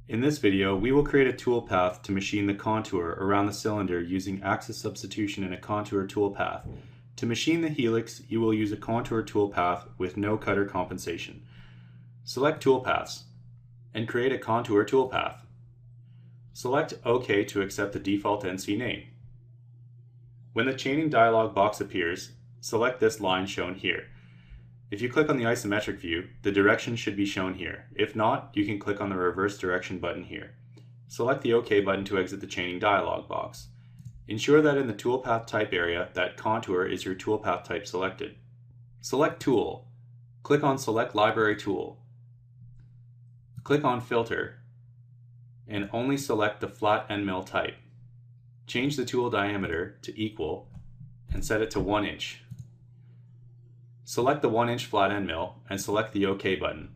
In this video, we will create a toolpath to machine the contour around the cylinder using axis substitution in a contour toolpath. To machine the Helix, you will use a contour toolpath with no cutter compensation. Select Toolpaths and create a contour toolpath. Select OK to accept the default NC name. When the chaining dialog box appears, select this line shown here. If you click on the isometric view, the direction should be shown here. If not, you can click on the reverse direction button here. Select the OK button to exit the chaining dialog box. Ensure that in the toolpath type area that contour is your toolpath type selected. Select Tool. Click on Select Library Tool. Click on Filter and only select the flat end mill type. Change the tool diameter to equal and set it to 1 inch. Select the 1 inch flat end mill and select the OK button.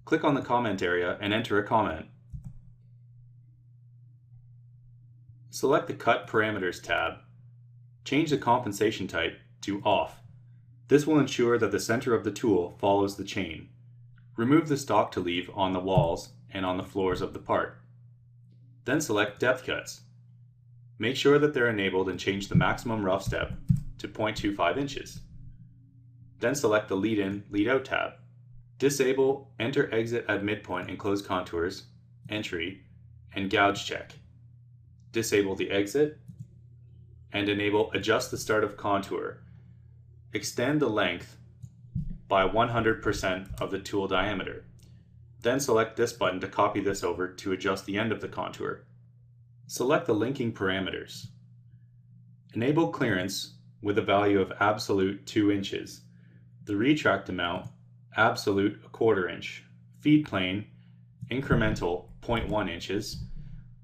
Click on the comment area and enter a comment. Select the Cut Parameters tab. Change the compensation type to Off. This will ensure that the center of the tool follows the chain. Remove the stock to leave on the walls and on the floors of the part. Then select Depth Cuts. Make sure that they're enabled and change the maximum rough step to 0.25 inches. Then select the Lead In, Lead Out tab. Disable Enter Exit at Midpoint and Close Contours, Entry, and Gouge Check. Disable the exit and enable Adjust the Start of Contour. Extend the length by 100% of the tool diameter. Then select this button to copy this over to adjust the end of the contour. Select the linking parameters. Enable clearance with a value of absolute 2 inches. The retract amount, absolute 1/4 inch. Feed plane, incremental 0.1 inches.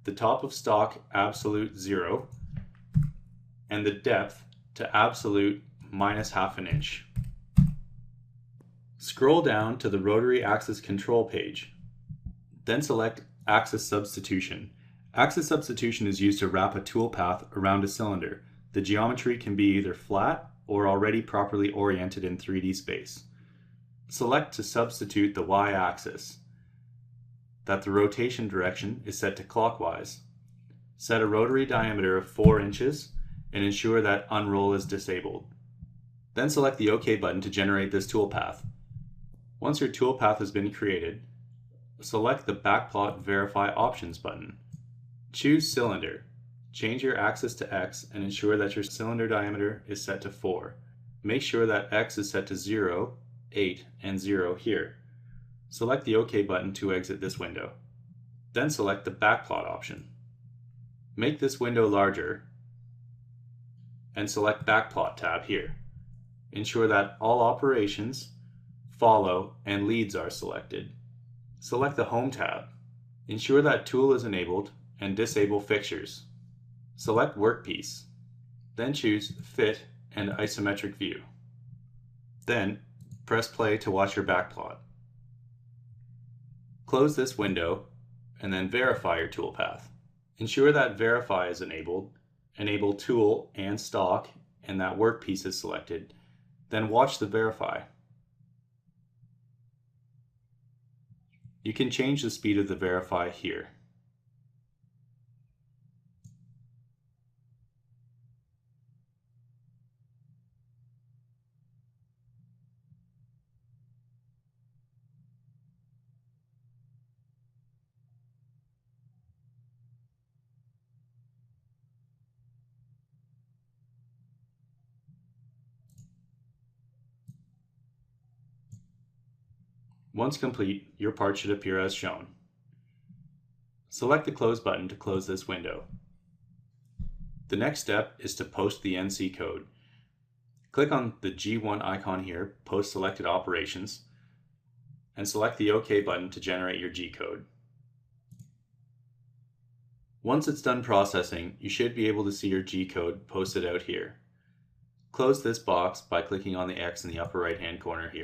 The top of stock, absolute 0. And the depth to absolute -1/2 inch. Scroll down to the rotary axis control page. Then select Axis Substitution. Axis substitution is used to wrap a toolpath around a cylinder. The geometry can be either flat or already properly oriented in 3D space. Select to substitute the y-axis, that the rotation direction is set to clockwise. Set a rotary diameter of 4 inches and ensure that Unroll is disabled. Then select the OK button to generate this toolpath. Once your toolpath has been created, select the Backplot Verify Options button. Choose Cylinder. Change your axis to X and ensure that your cylinder diameter is set to 4. Make sure that X is set to 0, 8, and 0 here. Select the OK button to exit this window. Then select the Backplot option. Make this window larger and select Backplot tab here. Ensure that all operations, follow, and leads are selected. Select the Home tab. Ensure that Tool is enabled and disable fixtures. Select Workpiece. Then choose Fit and Isometric View. Then press play to watch your backplot. Close this window and then verify your toolpath. Ensure that Verify is enabled, enable Tool and Stock, and that Workpiece is selected. Then watch the Verify. You can change the speed of the Verify here. Once complete, your part should appear as shown. Select the Close button to close this window. The next step is to post the NC code. Click on the G1 icon here, Post Selected Operations, and select the OK button to generate your G code. Once it's done processing, you should be able to see your G code posted out here. Close this box by clicking on the X in the upper right hand corner here.